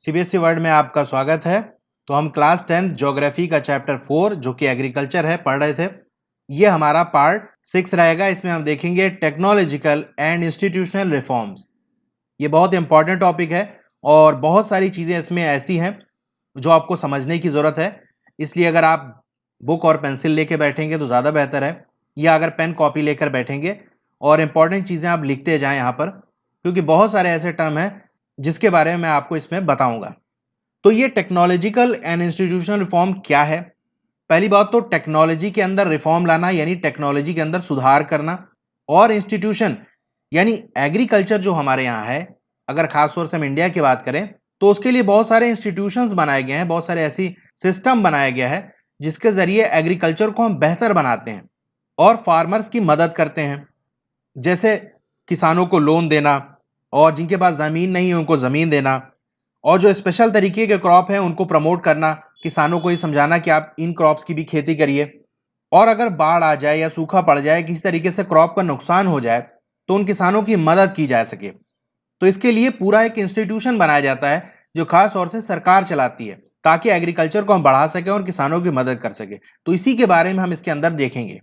CBSE world में आपका स्वागत है। तो हम क्लास 10 ज्योग्राफी का चैप्टर 4 जो कि एग्रीकल्चर है पढ़ रहे थे। ये हमारा पार्ट 6 रहेगा। इसमें हम देखेंगे टेक्नोलॉजिकल एंड इंस्टीट्यूशनल रिफॉर्म्स। ये बहुत इंपॉर्टेंट टॉपिक है और बहुत सारी चीज़ें इसमें ऐसी हैं जो आपको समझने की ज़रूरत है। इसलिए अगर आप बुक और पेंसिल लेके बैठेंगे तो ज़्यादा बेहतर है, या अगर पेन कॉपी लेकर बैठेंगे और इंपॉर्टेंट चीज़ें आप लिखते जाएं यहाँ पर, क्योंकि बहुत सारे ऐसे टर्म हैं जिसके बारे में मैं आपको इसमें बताऊंगा। तो ये टेक्नोलॉजिकल एंड इंस्टीट्यूशनल रिफॉर्म क्या है? पहली बात तो टेक्नोलॉजी के अंदर रिफॉर्म लाना यानी टेक्नोलॉजी के अंदर सुधार करना, और इंस्टीट्यूशन यानी एग्रीकल्चर जो हमारे यहाँ है, अगर खास तौर से हम इंडिया की बात करें तो उसके लिए बहुत सारे इंस्टीट्यूशंस बनाए गए हैं, बहुत सारे ऐसी सिस्टम बनाया गया है जिसके जरिए एग्रीकल्चर को हम बेहतर बनाते हैं और फार्मर्स की मदद करते हैं। जैसे किसानों को लोन देना, और जिनके पास ज़मीन नहीं है उनको ज़मीन देना, और जो स्पेशल तरीके के क्रॉप हैं उनको प्रमोट करना, किसानों को ये समझाना कि आप इन क्रॉप्स की भी खेती करिए। और अगर बाढ़ आ जाए या सूखा पड़ जाए, किसी तरीके से क्रॉप का नुकसान हो जाए, तो उन किसानों की मदद की जा सके। तो इसके लिए पूरा एक इंस्टीट्यूशन बनाया जाता है जो खास तौर से सरकार चलाती है, ताकि एग्रीकल्चर को हम बढ़ा सकें और किसानों की मदद कर सके। तो इसी के बारे में हम इसके अंदर देखेंगे।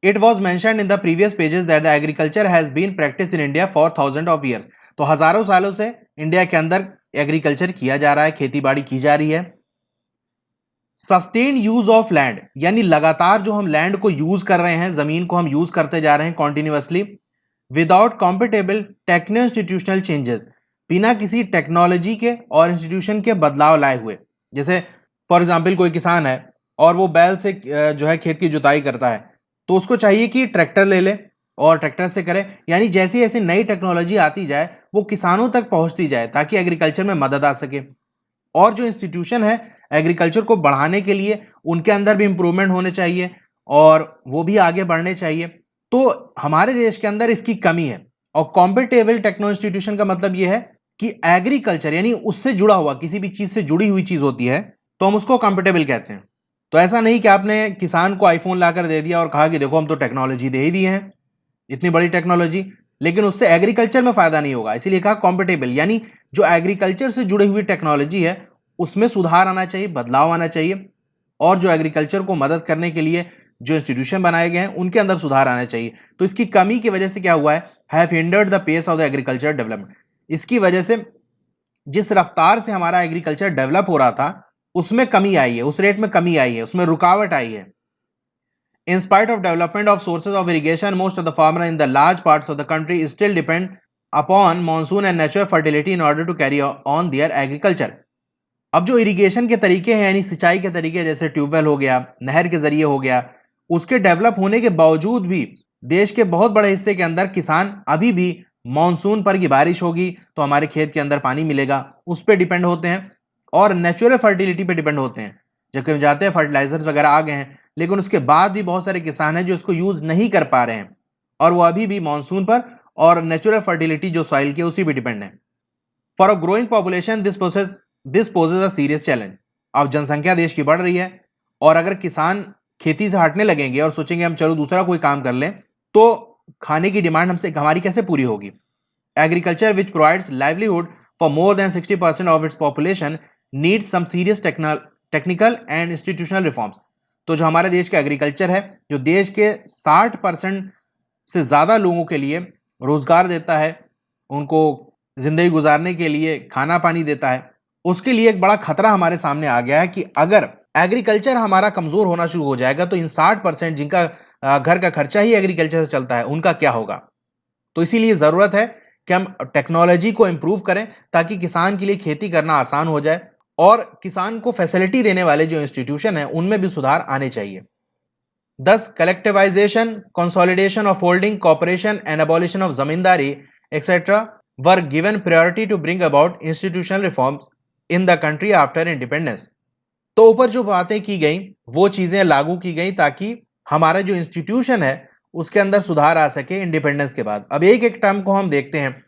It was mentioned in the previous pages that the agriculture has been practiced in India for thousands of years. तो हजारों सालों से इंडिया के अंदर एग्रीकल्चर किया जा रहा है, खेती बाड़ी की जा रही है। सस्टेन यूज ऑफ लैंड यानी लगातार जो हम लैंड को यूज कर रहे हैं, जमीन को हम यूज करते जा रहे हैं continuously, without compatible techno institutional changes, बिना किसी टेक्नोलॉजी के और इंस्टीट्यूशन के बदलाव लाए हुए। जैसे फॉर एग्जाम्पल कोई किसान है और वो बैल से जो है खेत की जुताई करता है, तो उसको चाहिए कि ट्रैक्टर ले ले और ट्रैक्टर से करे। यानी जैसी जैसी नई टेक्नोलॉजी आती जाए वो किसानों तक पहुंचती जाए ताकि एग्रीकल्चर में मदद आ सके। और जो इंस्टीट्यूशन है एग्रीकल्चर को बढ़ाने के लिए, उनके अंदर भी इंप्रूवमेंट होने चाहिए और वो भी आगे बढ़ने चाहिए। तो हमारे देश के अंदर इसकी कमी है। और कॉम्पिटेबल टेक्नो इंस्टीट्यूशन का मतलब ये है कि एग्रीकल्चर यानी उससे जुड़ा हुआ, किसी भी चीज से जुड़ी हुई चीज होती है तो हम उसको कॉम्पिटेबल कहते हैं। तो ऐसा नहीं कि आपने किसान को आईफोन लाकर दे दिया और कहा कि देखो हम तो टेक्नोलॉजी दे ही दिए हैं, इतनी बड़ी टेक्नोलॉजी, लेकिन उससे एग्रीकल्चर में फायदा नहीं होगा। इसीलिए कहा कॉम्पिटेबल, यानी जो एग्रीकल्चर से जुड़ी हुई टेक्नोलॉजी है उसमें सुधार आना चाहिए, बदलाव आना चाहिए। और जो एग्रीकल्चर को मदद करने के लिए जो इंस्टीट्यूशन बनाए गए हैं उनके अंदर सुधार आना चाहिए। तो इसकी कमी की वजह से क्या हुआ है, have hindered the pace of the agriculture development. इसकी वजह से जिस रफ्तार से हमारा एग्रीकल्चर डेवलप हो रहा था उसमें कमी आई है, उस रेट में कमी आई है, उसमें रुकावट आई है। In spite of development of sources of irrigation, most of the farmers in the large parts of the country still depend upon monsoon and natural fertility in order to carry on their agriculture. अब जो irrigation के तरीके हैं यानी सिंचाई के तरीके, जैसे ट्यूबवेल हो गया, नहर के जरिए हो गया, उसके डेवलप होने के बावजूद भी देश के बहुत बड़े हिस्से के अंदर किसान अभी भी मानसून पर की बारिश होगी तो हमारे खेत के अंदर पानी मिलेगा उस पर डिपेंड होते हैं, और नेचुरल फर्टिलिटी पे डिपेंड होते हैं। जबकि हम जाते हैं फर्टिलाइजर्स वगैरह आ गए हैं, लेकिन उसके बाद भी बहुत सारे किसान हैं जो इसको यूज नहीं कर पा रहे हैं, और वो अभी भी मानसून पर और नेचुरल फर्टिलिटी जो सॉइल की उसी पे डिपेंड है। For a growing population this possess a serious challenge. अब जनसंख्या देश की बढ़ रही है, और अगर किसान खेती से हटने लगेंगे और सोचेंगे हम चलो दूसरा कोई काम कर लें, तो खाने की डिमांड हमसे हमारी कैसे पूरी होगी। Agriculture which provides livelihood for more than 60% of its population needs some serious technical and institutional reforms. तो जो हमारे देश का एग्रीकल्चर है, जो देश के 60% से ज़्यादा लोगों के लिए रोजगार देता है, उनको जिंदगी गुजारने के लिए खाना पानी देता है, उसके लिए एक बड़ा खतरा हमारे सामने आ गया है कि अगर एग्रीकल्चर हमारा कमजोर होना शुरू हो जाएगा तो इन 60% जिनका घर का खर्चा ही एग्रीकल्चर से चलता है उनका क्या होगा। तो इसीलिए जरूरत है कि हम टेक्नोलॉजी को इंप्रूव करें ताकि किसान के लिए खेती करना आसान हो जाए, और किसान को फैसिलिटी देने वाले जो इंस्टीट्यूशन है उनमें भी सुधार आने चाहिए। Thus, collectivization, consolidation of holding, cooperation, and abolition of zamindari, etc., were given priority to bring about institutional reforms in the country after independence. तो ऊपर जो बातें की गई वो चीजें लागू की गई ताकि हमारा जो इंस्टीट्यूशन है उसके अंदर सुधार आ सके इंडिपेंडेंस के बाद। अब एक एक टर्म को हम देखते हैं।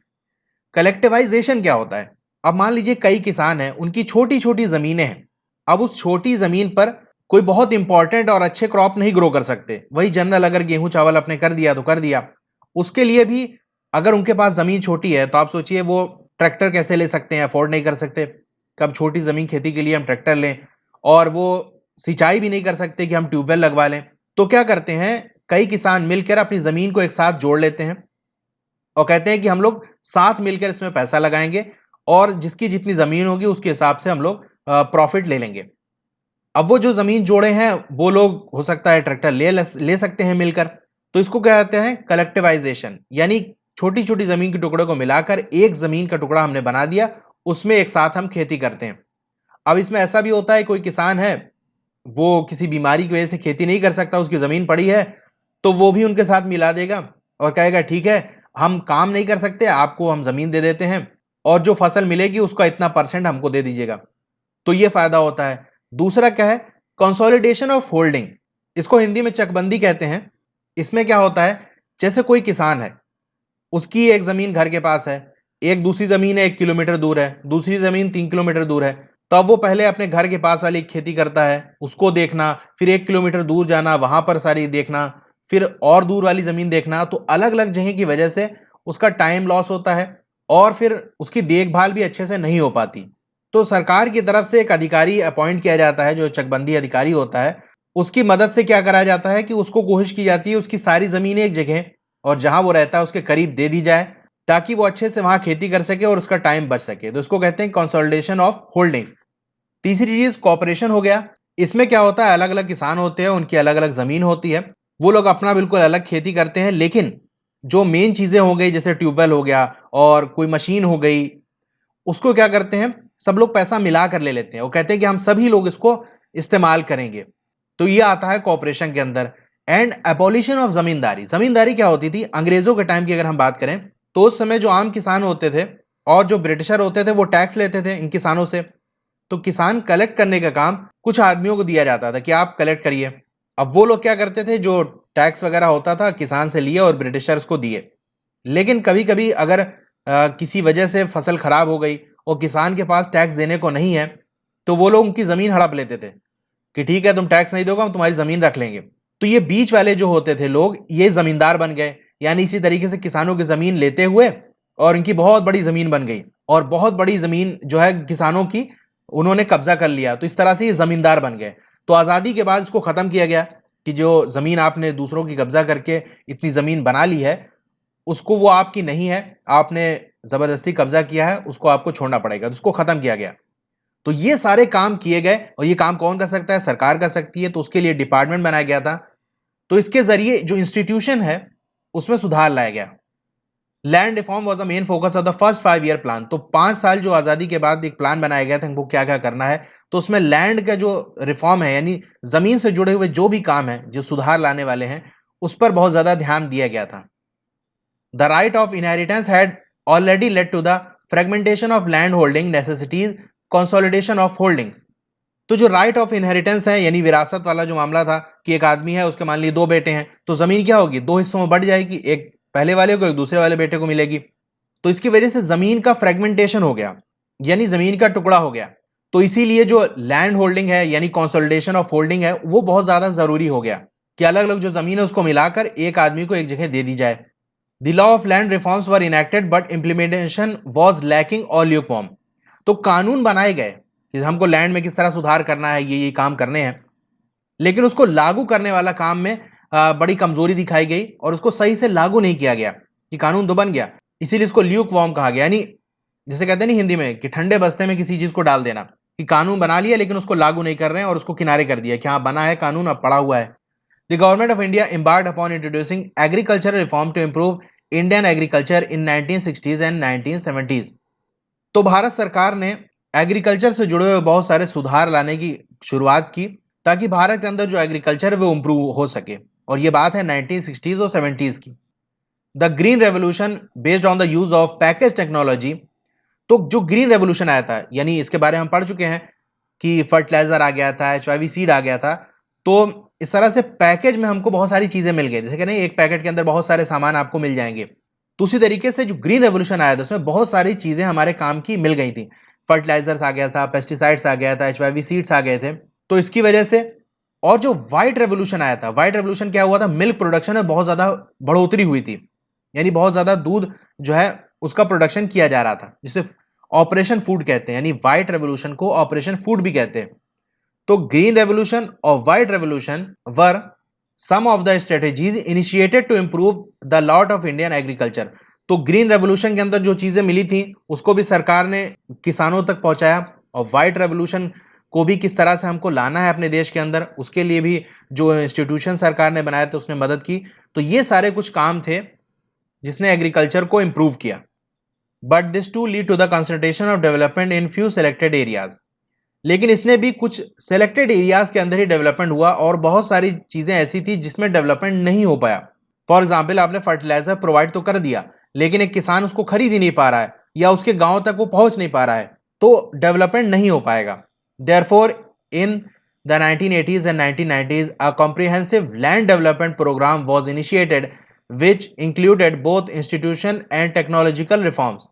कलेक्टिवाइजेशन क्या होता है? अब मान लीजिए कई किसान हैं, उनकी छोटी छोटी जमीनें हैं। अब उस छोटी जमीन पर कोई बहुत इंपॉर्टेंट और अच्छे क्रॉप नहीं ग्रो कर सकते, वही जनरल अगर गेहूं चावल अपने कर दिया तो कर दिया। उसके लिए भी अगर उनके पास जमीन छोटी है तो आप सोचिए वो ट्रैक्टर कैसे ले सकते हैं, अफोर्ड नहीं कर सकते, कब छोटी ज़मीन खेती के लिए हम ट्रैक्टर लें, और वो सिंचाई भी नहीं कर सकते कि हम ट्यूबवेल लगवा लें। तो क्या करते हैं, कई किसान मिलकर अपनी ज़मीन को एक साथ जोड़ लेते हैं और कहते हैं कि हम लोग साथ मिलकर इसमें पैसा लगाएंगे और जिसकी जितनी ज़मीन होगी उसके हिसाब से हम लोग प्रॉफिट ले लेंगे। अब वो जो ज़मीन जोड़े हैं वो लोग हो सकता है ट्रैक्टर ले सकते हैं मिलकर। तो इसको क्या कहते हैं, कलेक्टिवाइजेशन, यानी छोटी छोटी ज़मीन के टुकड़ों को मिलाकर एक ज़मीन का टुकड़ा हमने बना दिया, उसमें एक साथ हम खेती करते हैं। अब इसमें ऐसा भी होता है, कोई किसान है वो किसी बीमारी की वजह से खेती नहीं कर सकता, उसकी ज़मीन पड़ी है, तो वो भी उनके साथ मिला देगा और कहेगा ठीक है, हम काम नहीं कर सकते, आपको हम ज़मीन दे देते हैं और जो फसल मिलेगी उसका इतना परसेंट हमको दे दीजिएगा। तो ये फायदा होता है। दूसरा क्या है, कंसोलिडेशन ऑफ होल्डिंग, इसको हिंदी में चकबंदी कहते हैं। इसमें क्या होता है, जैसे कोई किसान है, उसकी एक जमीन घर के पास है, एक दूसरी जमीन है 1 किलोमीटर दूर है, दूसरी जमीन 3 किलोमीटर दूर है, तो अब वो पहले अपने घर के पास वाली खेती करता है, उसको देखना, फिर 1 किलोमीटर दूर जाना, वहां पर सारी देखना, फिर और दूर वाली जमीन देखना। तो अलग अलग जगह की वजह से उसका टाइम लॉस होता है और फिर उसकी देखभाल भी अच्छे से नहीं हो पाती। तो सरकार की तरफ से एक अधिकारी अपॉइंट किया जाता है, जो चकबंदी अधिकारी होता है, उसकी मदद से क्या करा जाता है कि उसको कोशिश की जाती है उसकी सारी जमीनें एक जगह और जहां वो रहता है उसके करीब दे दी जाए, ताकि वो अच्छे से वहां खेती कर सके और उसका टाइम बच सके। तो इसको कहते हैं कंसोलिडेशन ऑफ होल्डिंग्स। तीसरी चीज कॉपरेशन हो गया। इसमें क्या होता है, अलग अलग किसान होते हैं, उनकी अलग अलग जमीन होती है, वो लोग अपना बिल्कुल अलग खेती करते हैं, लेकिन जो मेन चीजें हो गई जैसे ट्यूबवेल हो गया और कोई मशीन हो गई, उसको क्या करते हैं, सब लोग पैसा मिला कर ले लेते हैं और कहते हैं कि हम सभी लोग इसको इस्तेमाल करेंगे। तो ये आता है कॉपरेशन के अंदर। एंड एबॉलिशन ऑफ जमींदारी। जमींदारी क्या होती थी, अंग्रेजों के टाइम की अगर हम बात करें तो उस समय जो आम किसान होते थे और जो ब्रिटिशर होते थे वो टैक्स लेते थे इन किसानों से। तो किसान कलेक्ट करने का काम कुछ आदमियों को दिया जाता था कि आप कलेक्ट करिए। अब वो लोग क्या करते थे, जो टैक्स वगैरह होता था किसान से लिए और ब्रिटिशर्स को दिए। लेकिन कभी कभी अगर किसी वजह से फसल खराब हो गई और किसान के पास टैक्स देने को नहीं है, तो वो लोग उनकी जमीन हड़प लेते थे कि ठीक है तुम टैक्स नहीं दोगे, हम तुम्हारी जमीन रख लेंगे। तो ये बीच वाले जो होते थे लोग, ये जमींदार बन गए, यानी इसी तरीके से किसानों की जमीन लेते हुए और इनकी बहुत बड़ी जमीन बन गई और बहुत बड़ी जमीन जो है किसानों की उन्होंने कब्जा कर लिया। तो इस तरह से ये जमींदार बन गए। तो आजादी के बाद इसको खत्म किया गया कि जो जमीन आपने दूसरों की कब्जा करके इतनी जमीन बना ली है, उसको वो आपकी नहीं है, आपने जबरदस्ती कब्जा किया है, उसको आपको छोड़ना पड़ेगा। तो उसको खत्म किया गया। तो ये सारे काम किए गए और ये काम कौन कर सकता है, सरकार कर सकती है। तो उसके लिए डिपार्टमेंट बनाया गया था। तो इसके जरिए जो इंस्टीट्यूशन है उसमें सुधार लाया गया। Land reform was the main focus of the first 5 year plan. तो 5 साल जो आजादी के बाद एक प्लान बनाया गया था इनको क्या क्या करना है। तो उसमें लैंड का जो रिफॉर्म है, यानी जमीन से जुड़े हुए जो भी काम है जो सुधार लाने वाले हैं, उस पर बहुत ज्यादा ध्यान दिया गया था। The right of inheritance had already led to the fragmentation of land holding necessities consolidation of holdings। तो जो राइट ऑफ इनहेरिटेंस है, यानी विरासत वाला जो मामला था कि एक आदमी है, उसके मान लीजिए 2 बेटे हैं, तो जमीन क्या होगी, 2 हिस्सों में बढ़ जाएगी, एक पहले वाले को एक दूसरे वाले बेटे को मिलेगी। तो इसकी वजह से जमीन का फ्रेगमेंटेशन हो गया, यानी जमीन का टुकड़ा हो गया। तो इसीलिए जो लैंड होल्डिंग है यानी कंसोलिडेशन ऑफ होल्डिंग है वो बहुत ज्यादा जरूरी हो गया कि अलग अलग जो जमीन है उसको मिलाकर एक आदमी को एक जगह दे दी जाए। The law of land reforms were enacted but implementation was lacking or lukewarm। तो कानून बनाए गए कि हमको लैंड में किस तरह सुधार करना है, ये काम करने हैं, लेकिन उसको लागू करने वाला काम में बड़ी कमजोरी दिखाई गई और उसको सही से लागू नहीं किया गया। कि कानून तो बन गया, इसीलिए इसको ल्यूक वार्म कहा गया, यानी जैसे कहते हैं नहीं हिंदी में कि ठंडे बस्ते में किसी चीज को डाल देना, कि कानून बना लिया लेकिन उसको लागू नहीं कर रहे हैं और उसको किनारे कर दिया कि हाँ बना है कानून, अब पड़ा हुआ है। The government of India embarked upon introducing agricultural reform to improve Indian agriculture in 1960s and 1970s। तो भारत सरकार ने एग्रीकल्चर से जुड़े हुए बहुत सारे सुधार लाने की शुरुआत की ताकि भारत के अंदर जो एग्रीकल्चर है वो इम्प्रूव हो सके। और ये बात है 1960s और 70s की। The green revolution based on the use of package technology. तो जो ग्रीन रेवोल्यूशन आया था, यानी इसके बारे में हम पढ़ चुके हैं कि फर्टिलाइजर आ गया था, HIV सीड आ गया था। तो इस तरह से पैकेज में हमको बहुत सारी चीजें मिल गई, जैसे कि नहीं एक पैकेट के अंदर बहुत सारे सामान आपको मिल जाएंगे। तो उसी तरीके से जो ग्रीन रेवोल्यूशन आया था उसमें बहुत सारी चीजें हमारे काम की मिल गई थी। फर्टिलाइजर्स आ गया था, पेस्टिसाइड्स आ गया था, HIV सीड्स आ गए थे। तो इसकी वजह से, और जो व्हाइट रेवोल्यूशन आया था, व्हाइट रेवोल्यूशन क्या हुआ था, मिल्क प्रोडक्शन में बहुत ज्यादा बढ़ोतरी हुई थी, यानी बहुत ज्यादा दूध जो है उसका प्रोडक्शन किया जा रहा था, जिसे ऑपरेशन फूड कहते हैं, यानी व्हाइट रेवोल्यूशन को ऑपरेशन फूड भी कहते हैं। तो ग्रीन रेवोल्यूशन और white revolution were some of the strategies initiated to improve the lot of Indian agriculture. तो ग्रीन रेवोल्यूशन के अंदर जो चीजें मिली थी उसको भी सरकार ने किसानों तक पहुंचाया, और व्हाइट रेवोल्यूशन को भी किस तरह से हमको लाना है अपने देश के अंदर, उसके लिए भी जो इंस्टीट्यूशन सरकार ने बनाए थे उसने मदद की। तो ये सारे कुछ काम थे जिसने एग्रीकल्चर को इंप्रूव किया। But this too lead to the concentration of development in few selected areas. लेकिन इसने भी कुछ सेलेक्टेड एरियाज के अंदर ही डेवलपमेंट हुआ, और बहुत सारी चीजें ऐसी थी जिसमें डेवलपमेंट नहीं हो पाया। फॉर एग्जाम्पल, आपने फर्टिलाइजर प्रोवाइड तो कर दिया, लेकिन एक किसान उसको खरीद ही नहीं पा रहा है, या उसके गांव तक वो पहुंच नहीं पा रहा है, तो डेवलपमेंट नहीं हो पाएगा। Therefore in the 1980s and 1990s a comprehensive land development program was initiated which included both institution and technological reforms।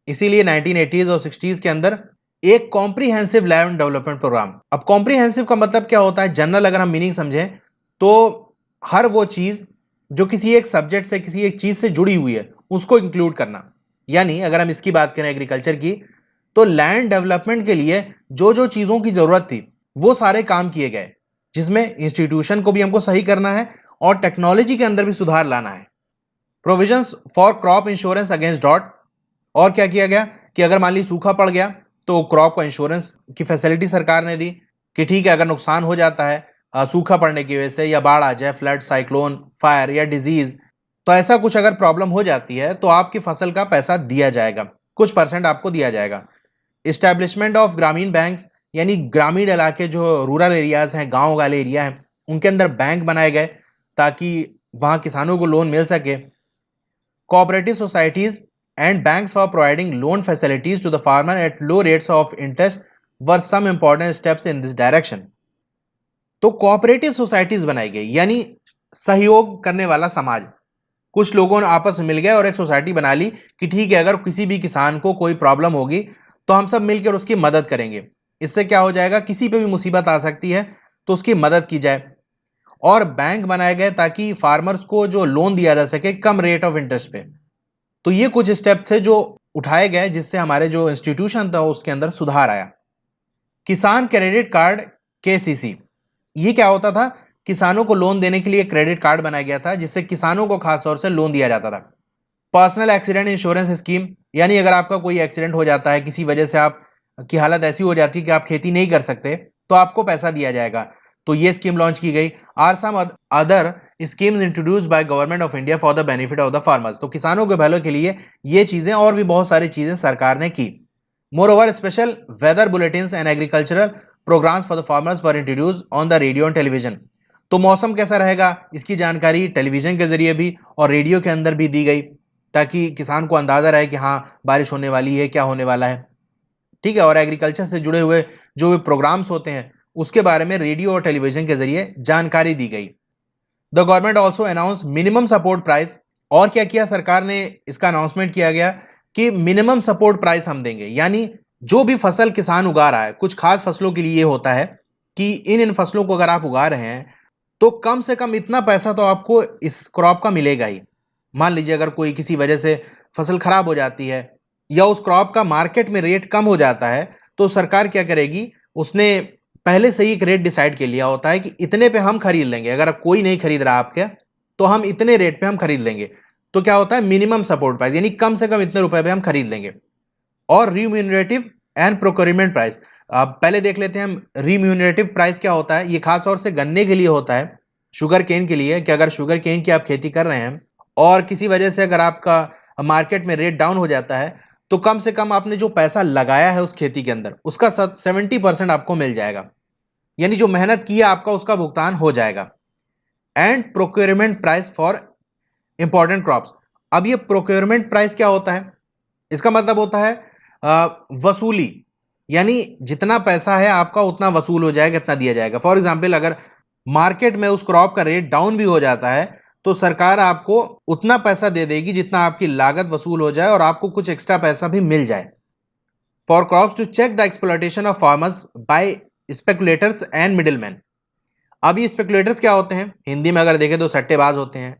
इसीलिए 1980s और 60s के अंदर एक कॉम्प्रिहेंसिव लैंड डेवलपमेंट प्रोग्राम। अब कॉम्प्रिहेंसिव का मतलब क्या होता है, जनरल अगर हम मीनिंग समझें तो हर वो चीज जो किसी एक सब्जेक्ट से, किसी एक चीज से जुड़ी हुई है, उसको इंक्लूड करना। यानी अगर हम इसकी बात करें एग्रीकल्चर की, तो लैंड डेवलपमेंट के लिए जो जो चीजों की जरूरत थी वो सारे काम किए गए, जिसमें इंस्टीट्यूशन को भी हमको सही करना है और टेक्नोलॉजी के अंदर भी सुधार लाना है। Provisions for crop insurance against drought. और क्या किया गया कि अगर मान ली सूखा पड़ गया तो क्रॉप का इंश्योरेंस की फैसिलिटी सरकार ने दी कि ठीक है, अगर नुकसान हो जाता है सूखा पड़ने की वजह से, या बाढ़ आ जाए, फ्लड, साइक्लोन, फायर या डिजीज, तो ऐसा कुछ अगर प्रॉब्लम हो जाती है तो आपकी फसल का पैसा दिया जाएगा, कुछ परसेंट आपको दिया जाएगा। इस्टेब्लिशमेंट ऑफ ग्रामीण बैंक्स, यानी ग्रामीण इलाके जो रूरल एरियाज हैं, गांव वाले एरिया हैं, उनके अंदर बैंक बनाए गए ताकि वहां किसानों को लोन मिल सके। Cooperative societies and banks for providing loan facilities to the farmer at low rates of interest were some important steps in this direction। तो कोऑपरेटिव सोसाइटीज बनाई गई, यानी सहयोग करने वाला समाज। कुछ लोगों ने आपस में मिल गए और एक सोसाइटी बना ली कि ठीक है, अगर किसी भी किसान को कोई प्रॉब्लम होगी तो हम सब मिलकर उसकी मदद करेंगे। इससे क्या हो जाएगा, किसी पे भी मुसीबत आ सकती है तो उसकी मदद की जाए। और बैंक बनाए गए ताकि फार्मर्स को जो लोन दिया जा सके कम रेट ऑफ इंटरेस्ट पे। तो ये कुछ स्टेप थे जो उठाए गए जिससे हमारे जो इंस्टीट्यूशन था उसके अंदर सुधार आया। किसान क्रेडिट कार्ड, केसीसी, ये क्या होता था, किसानों को लोन देने के लिए क्रेडिट कार्ड बनाया गया था जिससे किसानों को खास तौर से लोन दिया जाता था। पर्सनल एक्सीडेंट इंश्योरेंस स्कीम, यानी अगर आपका कोई एक्सीडेंट हो जाता है, किसी वजह से आप की हालत ऐसी हो जाती है कि आप खेती नहीं कर सकते, तो आपको पैसा दिया जाएगा। तो ये स्कीम लॉन्च की गई। Are some other schemes introduced by government of India for the benefit of the farmers. तो किसानों के भले के लिए ये चीजें और भी बहुत सारी चीजें सरकार ने की। Moreover special weather bulletin and agricultural programmes for the farmers were introduce on the radio and television. तो मौसम कैसा रहेगा इसकी जानकारी टेलीविजन के जरिए भी और रेडियो के अंदर भी दी गई, ताकि किसान को अंदाजा रहे कि हाँ बारिश होने वाली है, क्या होने वाला है। ठीक है, और एग्रीकल्चर से जुड़े हुए जो भी प्रोग्राम्स होते हैं उसके बारे में रेडियो और टेलीविजन के जरिए जानकारी दी गई। The government also announce minimum support price. और क्या किया सरकार ने, इसका अनाउंसमेंट किया गया कि मिनिमम सपोर्ट प्राइस हम देंगे, यानी जो भी फसल किसान उगा रहा है, कुछ खास फसलों के लिए होता है कि इन फसलों को अगर आप उगा रहे हैं तो कम से कम इतना पैसा तो आपको इस क्रॉप का मिलेगा ही। मान लीजिए अगर कोई किसी वजह से फसल खराब हो जाती है या उस क्रॉप का मार्केट में रेट कम हो जाता है, तो सरकार क्या करेगी, उसने पहले से ही एक रेट डिसाइड कर लिया होता है कि इतने पे हम खरीद लेंगे, अगर कोई नहीं खरीद रहा आपके तो हम इतने रेट पे हम खरीद लेंगे। तो क्या होता है, मिनिमम सपोर्ट प्राइस, यानी कम से कम इतने रुपए पे हम खरीद लेंगे। और रिम्यूनरेटिव एंड प्रोक्योरमेंट प्राइस, अब पहले देख लेते हैं हम रिम्यूनरेटिव प्राइस क्या होता है। ये खास तौर से गन्ने के लिए होता है, शुगर केन के लिए, कि अगर शुगर केन की आप खेती कर रहे हैं और किसी वजह से अगर आपका मार्केट में रेट डाउन हो जाता है तो कम से कम आपने जो पैसा लगाया है उस खेती के अंदर उसका 70% आपको मिल जाएगा, यानी जो मेहनत की है आपका उसका भुगतान हो जाएगा। And procurement price for important crops. अब ये प्रोक्योरमेंट प्राइस क्या होता है, इसका मतलब होता है वसूली, यानी जितना पैसा है आपका उतना वसूल हो जाएगा, इतना दिया जाएगा। फॉर एग्जाम्पल, अगर मार्केट में उस क्रॉप का रेट डाउन भी हो जाता है तो सरकार आपको उतना पैसा दे देगी जितना आपकी लागत वसूल हो जाए और आपको कुछ एक्स्ट्रा पैसा भी मिल जाए। For crops to check the exploitation of farmers by speculators and middleman. अब ये स्पेकुलेटर्स क्या होते हैं, हिंदी में अगर देखें तो सट्टेबाज होते हैं।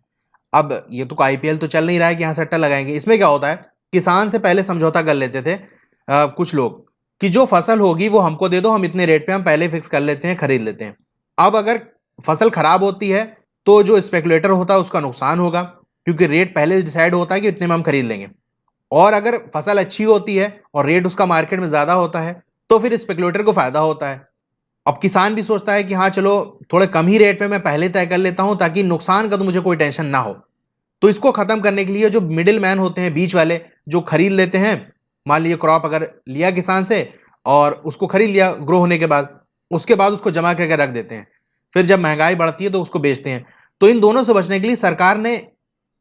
अब ये तो आईपीएल तो चल नहीं रहा है कि यहाँ सट्टा लगाएंगे। इसमें क्या होता है किसान से पहले समझौता कर लेते थे कुछ लोग कि जो फसल होगी वो हमको दे दो, हम इतने रेट पे हम पहले फिक्स कर लेते हैं, खरीद लेते हैं। अब अगर फसल खराब होती है तो जो स्पेकुलेटर होता है उसका नुकसान होगा, क्योंकि रेट पहले डिसाइड होता है कि इतने में हम खरीद लेंगे। और अगर फसल अच्छी होती है और रेट उसका मार्केट में ज्यादा होता है तो फिर स्पेकुलेटर को फायदा होता है। अब किसान भी सोचता है कि हाँ चलो, थोड़े कम ही रेट पे मैं पहले तय कर लेता हूं ताकि नुकसान का तो मुझे कोई टेंशन ना हो। तो इसको खत्म करने के लिए जो मिडिल मैन होते हैं, बीच वाले, जो खरीद लेते हैं, मान लीजिए क्रॉप अगर लिया किसान से और उसको खरीद लिया ग्रो होने के बाद, उसके बाद उसको जमा करके रख देते हैं, फिर जब महंगाई बढ़ती है तो उसको बेचते हैं। तो इन दोनों से बचने के लिए सरकार ने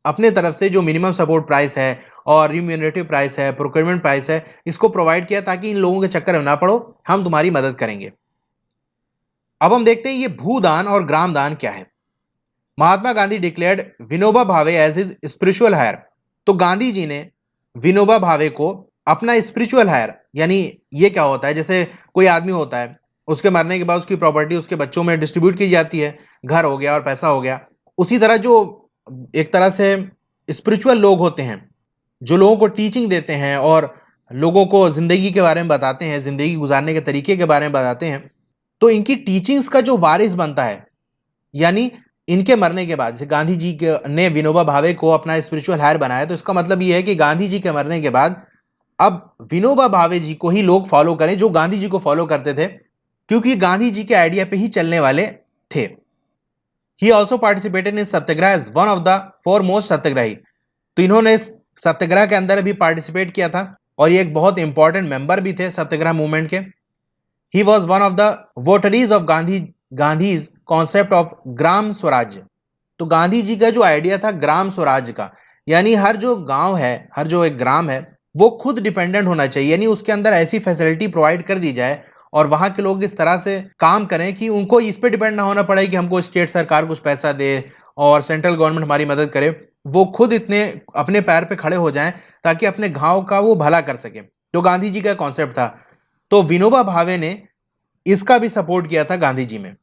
अपने तरफ से जो मिनिमम सपोर्ट प्राइस है और रिम्यूनरेटिव प्राइस है, प्रोक्योरमेंट प्राइस है, इसको प्रोवाइड किया ताकि इन लोगों के चक्कर में ना पड़ो, हम तुम्हारी मदद करेंगे। अब हम देखते हैं ये भूदान और ग्रामदान क्या है। Mahatma Gandhi declared Vinoba Bhave as his spiritual higher. तो गांधी जी ने विनोबा भावे को अपना स्पिरिचुअल हायर, यानी ये क्या होता है, जैसे कोई आदमी होता है, उसके मरने के बाद उसकी प्रॉपर्टी उसके बच्चों में डिस्ट्रीब्यूट की जाती है, घर हो गया और पैसा हो गया। उसी तरह जो एक तरह से स्पिरिचुअल लोग होते हैं, जो लोगों को टीचिंग देते हैं और लोगों को जिंदगी के बारे में बताते हैं, जिंदगी गुजारने के तरीके के बारे में बताते हैं, तो इनकी टीचिंग्स का जो वारिस बनता है, यानी इनके मरने के बाद, जैसे गांधी जी ने विनोबा भावे को अपना स्पिरिचुअल हायर बनाया, तो इसका मतलब ये है कि गांधी जी के मरने के बाद अब विनोबा भावे जी को ही लोग फॉलो करें जो गांधी जी को फॉलो करते थे, क्योंकि गांधी जी के आइडिया पे ही चलने वाले थे। He also participated in satyagraha as one of the four most satyagrahi. तो इन्होंने सत्याग्रह के अंदर भी पार्टिसिपेट किया था और ये एक बहुत इंपॉर्टेंट मेंबर भी थे सत्याग्रह मूवमेंट के। He was one of the votaries of Gandhi's concept of Gram Swarajya. तो गांधी जी का जो आइडिया था ग्राम स्वराज का, यानी हर जो गांव है, हर जो एक ग्राम है, वो खुद डिपेंडेंट होना चाहिए, यानी उसके अंदर ऐसी फैसिलिटी प्रोवाइड कर दी जाए और वहां के लोग इस तरह से काम करें कि उनको इस पे डिपेंड ना होना पड़े कि हमको स्टेट सरकार कुछ पैसा दे और सेंट्रल गवर्नमेंट हमारी मदद करे। वो खुद इतने अपने पैर पे खड़े हो जाएं ताकि अपने गांव का वो भला कर सके। तो गांधी जी का कॉन्सेप्ट था। तो विनोबा भावे ने इसका भी सपोर्ट किया था गांधी जी में।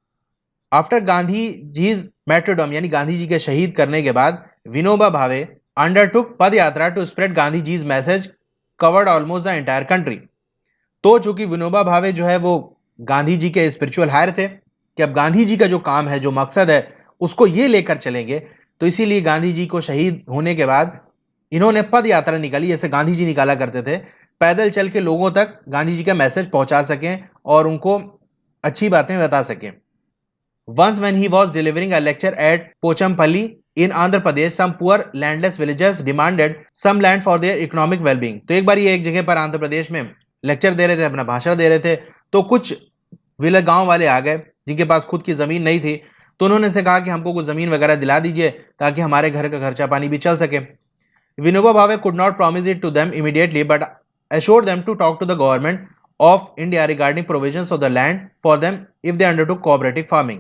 आफ्टर गांधी जी मैट्रोडम, यानी गांधी जी के शहीद करने के बाद, Vinoba Bhave undertook pad yatra to spread Gandhi ji's message covered almost the entire country. तो चूंकि विनोबा भावे जो है वो गांधी जी के स्पिरिचुअल हायर थे कि अब गांधी जी का जो काम है, जो मकसद है, उसको ये लेकर चलेंगे, तो इसीलिए गांधी जी को शहीद होने के बाद इन्होंने पद यात्रा निकाली, जैसे गांधी जी निकाला करते थे, पैदल चल के लोगों तक गांधी जी का मैसेज पहुंचा सकें और उनको अच्छी बातें बता सकें। Once when he was delivering a lecture at Pochampalli in Andhra Pradesh, some poor landless villagers demanded some land for their economic well-being। तो एक बार ये एक जगह पर आंध्र प्रदेश में लेक्चर दे रहे थे, अपना भाषण दे रहे थे, तो कुछ विलेज गांव वाले आ गए जिनके पास खुद की जमीन नहीं थी, तो उन्होंने से कहा कि हमको कुछ जमीन वगैरह दिला दीजिए ताकि हमारे घर का खर्चा पानी भी चल सके। Vinoba Bhave could not promise it to them immediately but assured them to talk to the government of India regarding provisions of the land for them if they undertook cooperative farming।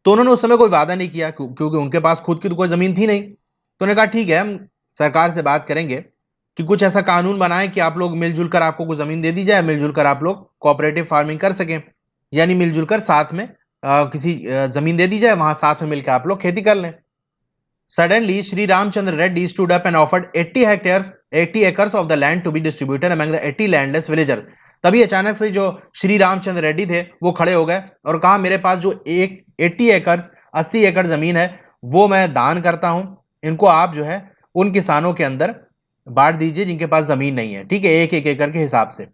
तो उन्होंने उस समय कोई वादा नहीं किया क्योंकि उनके पास खुद की तो कोई जमीन थी नहीं। तो उन्होंने कहा ठीक है, हम सरकार से बात करेंगे कि कुछ ऐसा कानून बनाए कि आप लोग मिलजुल कर, आपको कुछ जमीन दे दी जाए, मिलजुल कर आप लोग कोऑपरेटिव फार्मिंग कर सकें, यानी मिलजुल कर साथ में किसी जमीन दे दी जाए, वहां साथ में मिलकर आप लोग खेती कर लें। Suddenly, Sri Ramchandra Reddy stood up and offered 80 acres of the land to be distributed among the 80 landless villagers। तभी अचानक से जो श्री रामचंद्र रेड्डी थे वो खड़े हो गए और कहा मेरे पास जो एक 80 एकड़ जमीन है वो मैं दान करता हूं, इनको आप जो है उन किसानों के अंदर बांट दीजिए जिनके पास जमीन नहीं है, ठीक है, एक एक एकड़ के हिसाब से।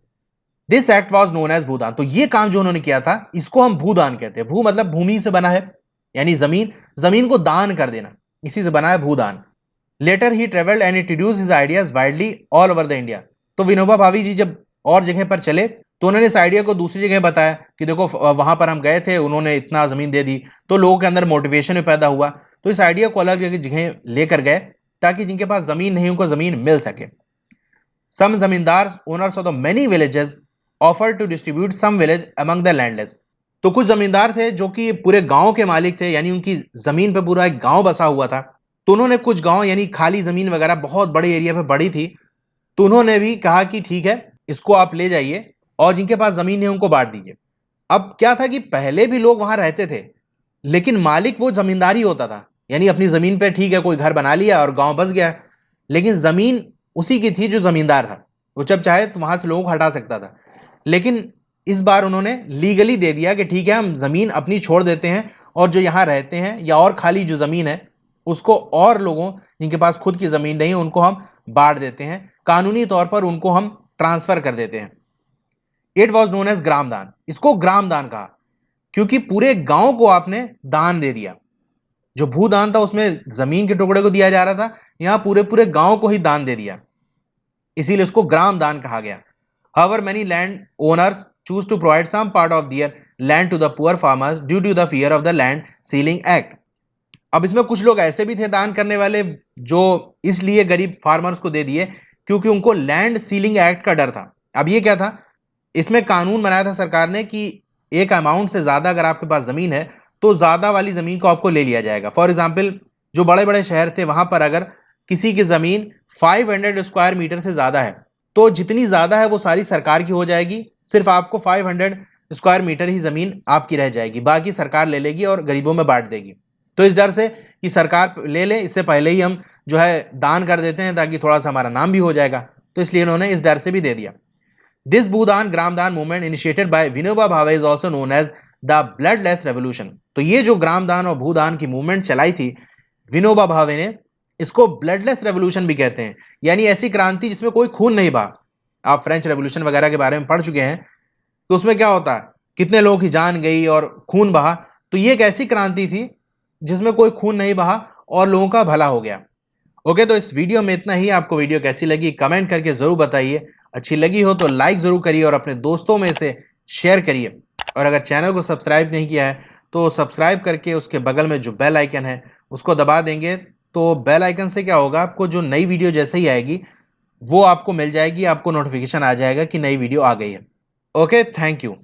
This act was known as Bhoodan. तो ये काम जो उन्होंने किया था इसको हम भूदान कहते हैं। भू मतलब भूमि से बना है, यानी जमीन, जमीन को दान कर देना, इसी से बना है Bhoodan. Later he travelled and introduce his ideas widely all over the India. तो विनोबा भावे जी जब और जगह पर चले तो उन्होंने इस आइडिया को दूसरी जगह बताया कि देखो वहां पर हम गए थे, उन्होंने इतना जमीन दे दी, तो लोगों के अंदर मोटिवेशन भी पैदा हुआ। तो इस आइडिया को अलग अलग जगह लेकर गए ताकि जिनके पास जमीन नहीं उनको जमीन मिल सके। Some zamindar owners of the many villages offer to distribute some village among the landless. तो कुछ जमींदार थे जो कि पूरे गांव के मालिक थे, यानी उनकी जमीन पे पूरा एक गांव बसा हुआ था, तो उन्होंने कुछ गांव, यानी खाली जमीन वगैरह बहुत बड़े एरिया पे पड़ी थी, तो उन्होंने भी कहा कि ठीक है, इसको आप ले जाइए और जिनके पास जमीन है उनको बांट दीजिए। अब क्या था कि पहले भी लोग वहां रहते थे लेकिन मालिक वो जमींदारी होता था, यानी अपनी जमीन पे ठीक है कोई घर बना लिया और गांव बस गया, लेकिन जमीन उसी की थी जो जमींदार था। वो जब चाहे तो वहां से लोगों को हटा सकता था। लेकिन इस बार उन्होंने लीगली दे दिया कि ठीक है, हम जमीन अपनी छोड़ देते हैं और जो यहाँ रहते हैं या और खाली जो जमीन है उसको और लोगों जिनके पास खुद की जमीन नहीं है उनको हम बांट देते हैं, कानूनी तौर पर उनको हम ट्रांसफर कर देते हैं। It was known as gram दान। इसको ग्राम दान कहा क्योंकि पूरे गांव को आपने दान दे दिया। जो भूदान था उसमें जमीन के टुकड़े को दिया जा रहा था, यहां पूरे पूरे गांव को ही दान दे दिया, इसीलिए इसको ग्राम दान कहा गया। However, many land owners choose to provide some part of their land to the poor farmers due to the fear of the Land Sealing Act. अब इसमें कुछ लोग ऐसे भी थे दान करने वाले जो इसलिए गरीब फार्मर्स को दे दिए क्योंकि उनको लैंड सीलिंग एक्ट का डर था। अब ये क्या था, इसमें कानून बनाया था सरकार ने कि एक अमाउंट से ज्यादा अगर आपके पास जमीन है तो ज्यादा वाली जमीन को आपको ले लिया जाएगा। फॉर एग्जाम्पल, जो बड़े बड़े शहर थे वहां पर अगर किसी की जमीन 500 स्क्वायर मीटर से ज्यादा है तो जितनी ज्यादा है वो सारी सरकार की हो जाएगी, सिर्फ आपको 500 स्क्वायर मीटर ही जमीन आपकी रह जाएगी, बाकी सरकार ले लेगी और गरीबों में बांट देगी। तो इस डर से कि सरकार ले ले, इससे पहले ही हम जो है दान कर देते हैं ताकि थोड़ा सा हमारा नाम भी हो जाएगा, तो इसलिए इन्होंने इस डर से भी दे दिया। This Bhoodan Gramdan movement initiated by Vinoba Bhave is also known as the bloodless revolution. तो ये जो ग्रामदान और भूदान की मूवमेंट चलाई थी विनोबा भावे ने, इसको ब्लडलेस रेवोल्यूशन भी कहते हैं, यानी ऐसी क्रांति जिसमें कोई खून नहीं बहा। आप फ्रेंच रेवोल्यूशन वगैरह के बारे में पढ़ चुके हैं, तो उसमें क्या होता है, कितने लोगों की जान गई और खून बहा। तो ये एक ऐसी क्रांति थी जिसमें कोई खून नहीं बहा और लोगों का भला हो गया। ओके, तो इस वीडियो में इतना ही। आपको वीडियो कैसी लगी कमेंट करके जरूर बताइए। अच्छी लगी हो तो लाइक जरूर करिए और अपने दोस्तों में से शेयर करिए। और अगर चैनल को सब्सक्राइब नहीं किया है तो सब्सक्राइब करके उसके बगल में जो बेल आइकन है उसको दबा देंगे। तो बेल आइकन से क्या होगा, आपको जो नई वीडियो जैसे ही आएगी वो आपको मिल जाएगी, आपको नोटिफिकेशन आ जाएगा कि नई वीडियो आ गई है। Okay, thank you.